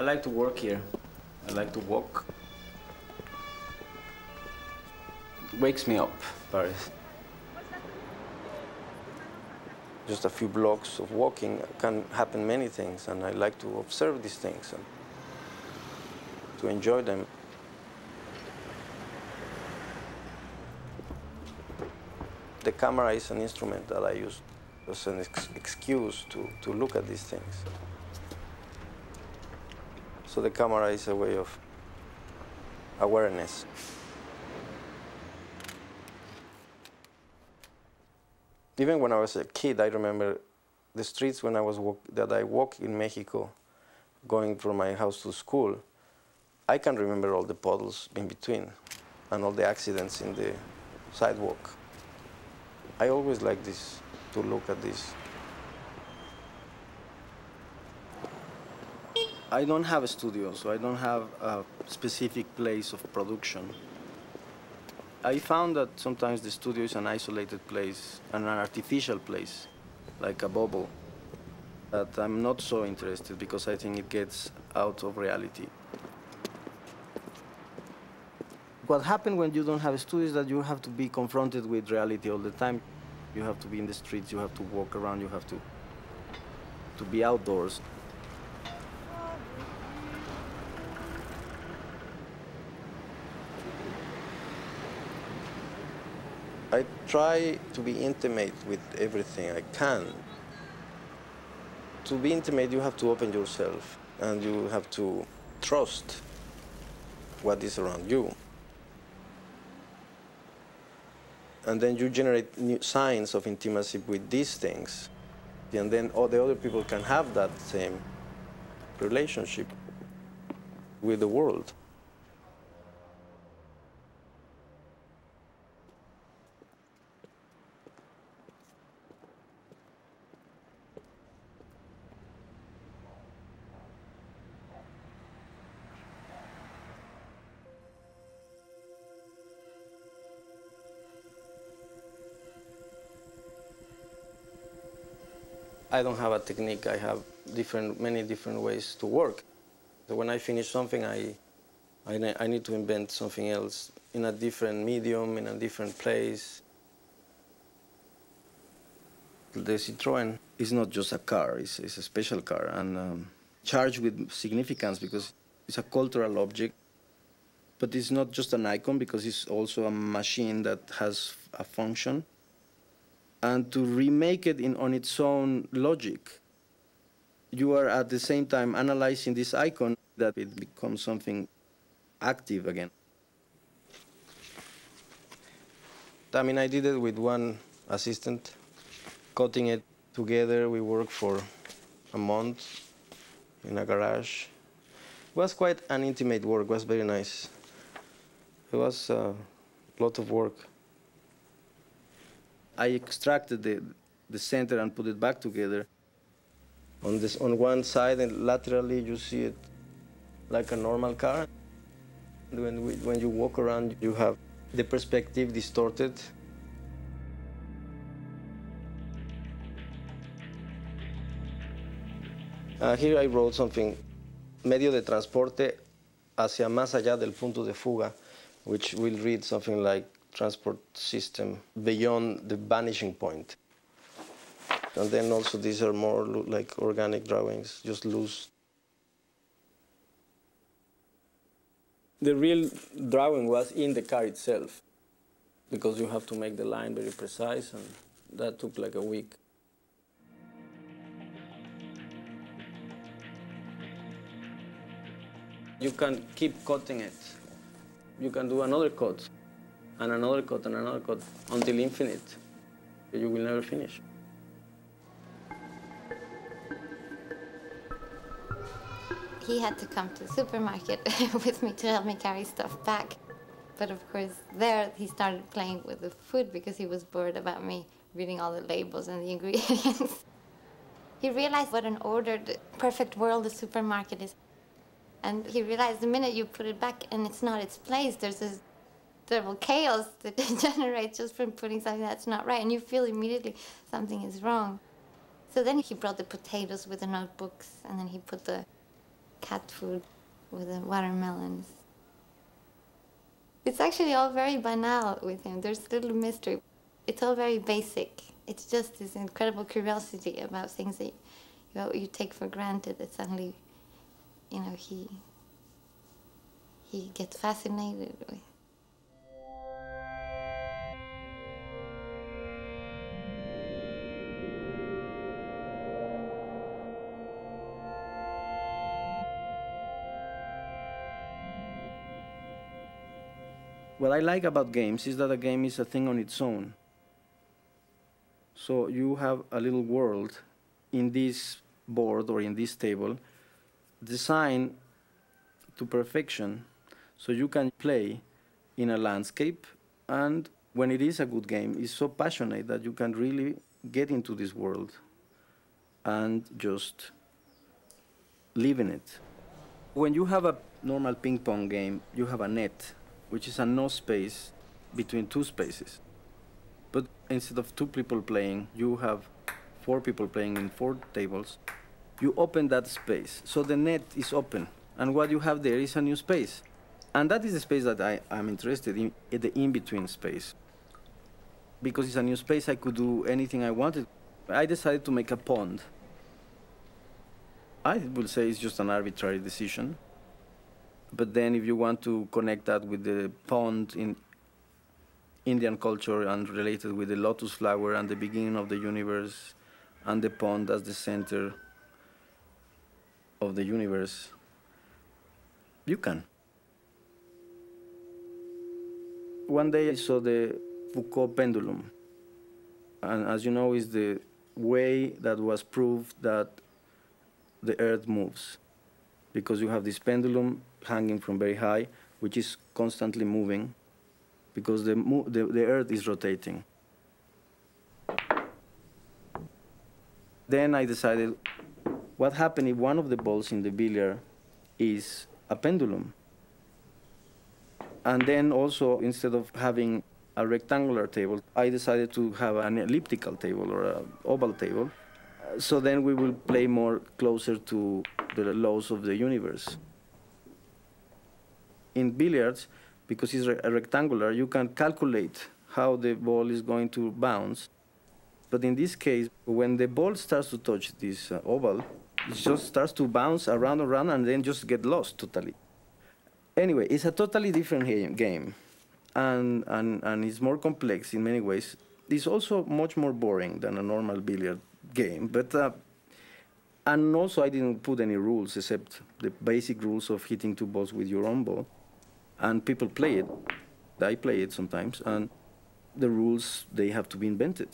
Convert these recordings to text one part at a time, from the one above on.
I like to work here. I like to walk. It wakes me up, Paris. Just a few blocks of walking can happen many things, and I like to observe these things and to enjoy them. The camera is an instrument that I use as an excuse to look at these things. So the camera is a way of awareness. Even when I was a kid, I remember the streets when that I walked in Mexico, going from my house to school. I can remember all the puddles in between and all the accidents in the sidewalk. I always like this, to look at this. I don't have a studio, so I don't have a specific place of production. I found that sometimes the studio is an isolated place, and an artificial place, like a bubble, that I'm not so interested because I think it gets out of reality. What happens when you don't have a studio is that you have to be confronted with reality all the time. You have to be in the streets, you have to walk around, you have to be outdoors. I try to be intimate with everything I can. To be intimate, you have to open yourself, and you have to trust what is around you. And then you generate new signs of intimacy with these things. And then all the other people can have that same relationship with the world. I don't have a technique. I have many different ways to work. So when I finish something, I need to invent something else in a different medium, in a different place. The Citroën is not just a car, it's a special car, and charged with significance because it's a cultural object. But it's not just an icon because it's also a machine that has a function. And to remake it on its own logic, you are at the same time analyzing this icon that it becomes something active again. I mean, I did it with one assistant, cutting it together. We worked for a month in a garage. It was quite an intimate work. It was very nice. It was a lot of work. I extracted the center and put it back together. On one side and laterally, you see it like a normal car. When you walk around, you have the perspective distorted. Here I wrote something, medio de transporte hacia más allá del punto de fuga, which will read something like transport system beyond the vanishing point. And then also these are more like organic drawings, just loose. The real drawing was in the car itself, because you have to make the line very precise, and that took like a week. You can keep cutting it. You can do another cut, and another cut, and another cut, until infinite. You will never finish. He had to come to the supermarket with me to help me carry stuff back. But of course, there he started playing with the food because he was bored about me reading all the labels and the ingredients. He realized what an ordered, perfect world the supermarket is. And he realized the minute you put it back and it's not its place, there's this terrible chaos that generates just from putting something that's not right, and you feel immediately something is wrong. So then he brought the potatoes with the notebooks, and then he put the cat food with the watermelons. It's actually all very banal with him. There's little mystery. It's all very basic. It's just this incredible curiosity about things that you take for granted that suddenly, he gets fascinated with. What I like about games is that a game is a thing on its own. So you have a little world in this board or in this table designed to perfection, so you can play in a landscape, and when it is a good game, it's so passionate that you can really get into this world and just live in it. When you have a normal ping pong game, you have a net, which is a no space between two spaces. But instead of two people playing, you have four people playing in four tables. You open that space, so the net is open, and what you have there is a new space. And that is the space that I'm interested in the in-between space. Because it's a new space, I could do anything I wanted. I decided to make a pond. I will say it's just an arbitrary decision. But then if you want to connect that with the pond in Indian culture and related with the lotus flower and the beginning of the universe and the pond as the center of the universe, you can. One day I saw the Foucault pendulum. And as you know, is the way that was proved that the Earth moves. Because you have this pendulum hanging from very high, which is constantly moving, because the Earth is rotating. Then I decided, what happened if one of the balls in the billiard is a pendulum? And then also, instead of having a rectangular table, I decided to have an elliptical table or an oval table. So then we will play more closer to the laws of the universe. In billiards, because it's rectangular, you can calculate how the ball is going to bounce. But in this case, when the ball starts to touch this oval, it just starts to bounce around and around and then just get lost totally. Anyway, it's a totally different game. And it's more complex in many ways. It's also much more boring than a normal billiard game. But and also I didn't put any rules except the basic rules of hitting two balls with your own ball. And people play it. I play it sometimes. And the rules, they have to be invented.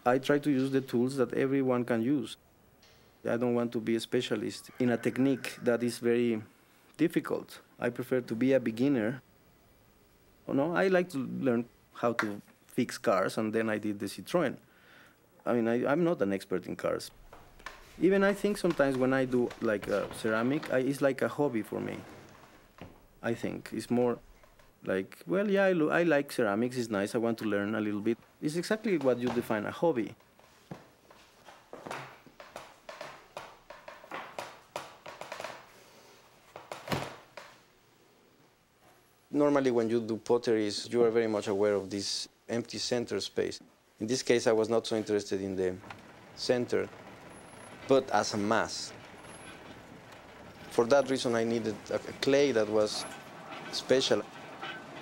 I try to use the tools that everyone can use. I don't want to be a specialist in a technique that is very difficult. I prefer to be a beginner. I like to learn how to fix cars, and then I did the Citroën. I mean, I'm not an expert in cars. Even I think sometimes when I do like ceramic, it's like a hobby for me. I think it's more like, well, yeah, I like ceramics, it's nice, I want to learn a little bit. It's exactly what you define a hobby. Normally when you do potteries, you are very much aware of this empty center space. In this case, I was not so interested in the center, but as a mass. For that reason, I needed a clay that was special.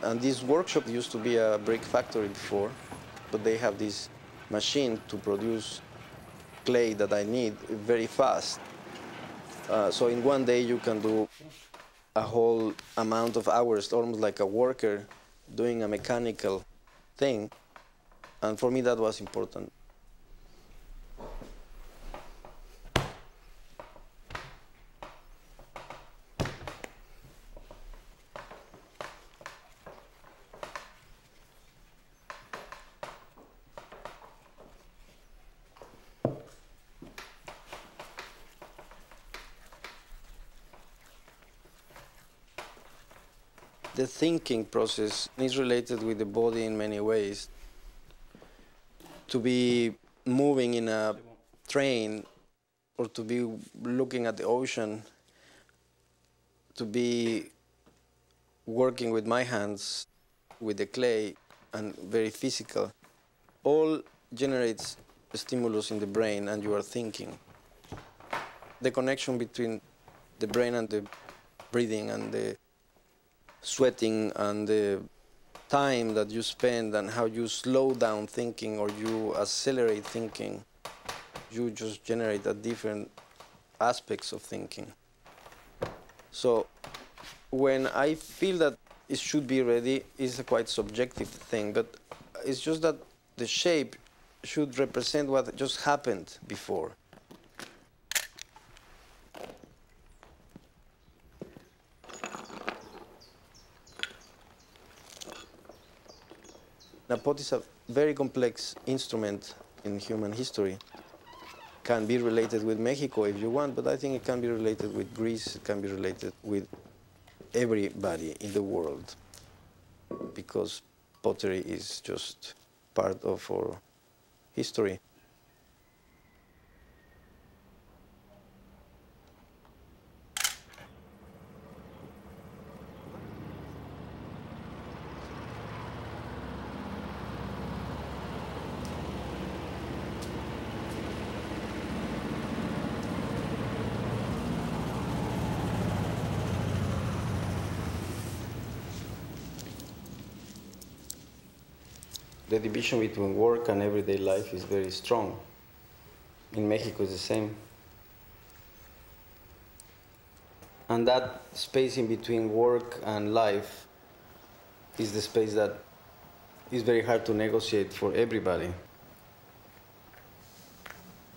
And this workshop used to be a brick factory before, but they have this machine to produce clay that I need very fast. So in one day, you can do a whole amount of hours, almost like a worker doing a mechanical thing. And for me, that was important. The thinking process is related with the body in many ways. To be moving in a train or to be looking at the ocean, to be working with my hands, with the clay, and very physical, all generates a stimulus in the brain and you are thinking. The connection between the brain and the breathing and the sweating and the time that you spend and how you slow down thinking or you accelerate thinking, you just generate a different aspects of thinking. So when I feel that it should be ready, it's a quite subjective thing, but it's just that the shape should represent what just happened before. The pot is a very complex instrument in human history. Can be related with Mexico if you want, but I think it can be related with Greece, it can be related with everybody in the world, because pottery is just part of our history. The division between work and everyday life is very strong. In Mexico, it's the same. And that space in between work and life is the space that is very hard to negotiate for everybody.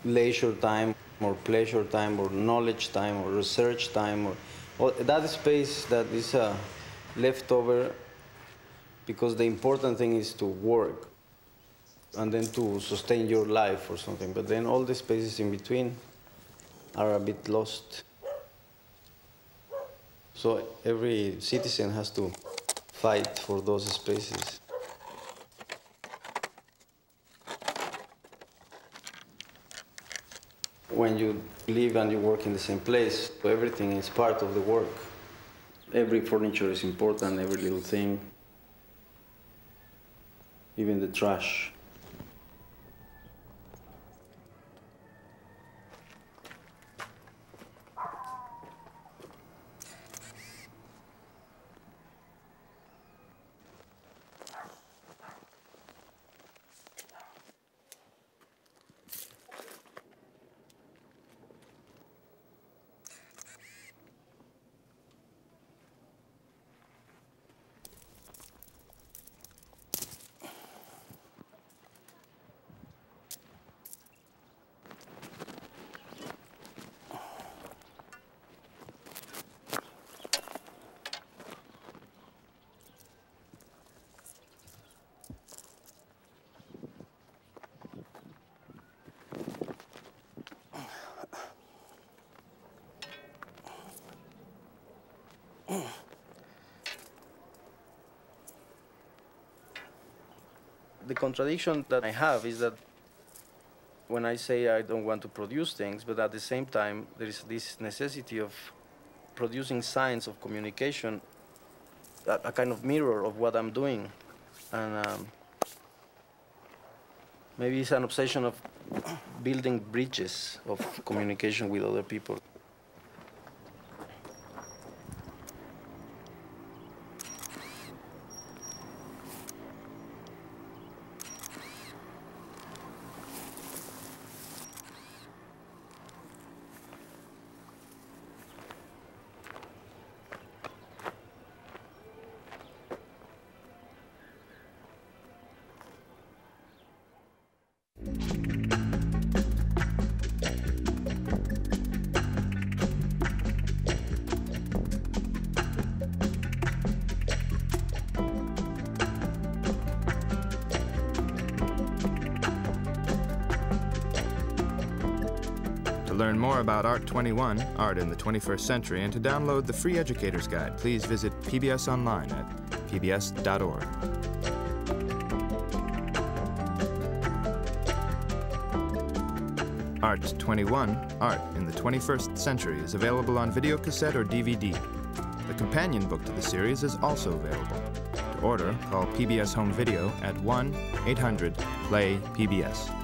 Leisure time, or pleasure time, or knowledge time, or research time, or that space that is left over, because the important thing is to work and then to sustain your life or something. But then all the spaces in between are a bit lost. So every citizen has to fight for those spaces. When you live and you work in the same place, everything is part of the work. Every furniture is important, every little thing. Even the trash. The contradiction that I have is that when I say I don't want to produce things, but at the same time there is this necessity of producing signs of communication, a kind of mirror of what I'm doing. And maybe it's an obsession of building bridges of communication with other people. learn more about Art 21, Art in the 21st Century, and to download the free Educator's Guide, please visit PBS Online at pbs.org. Art 21, Art in the 21st Century is available on videocassette or DVD. The companion book to the series is also available. To order, call PBS Home Video at 1-800-PLAY-PBS.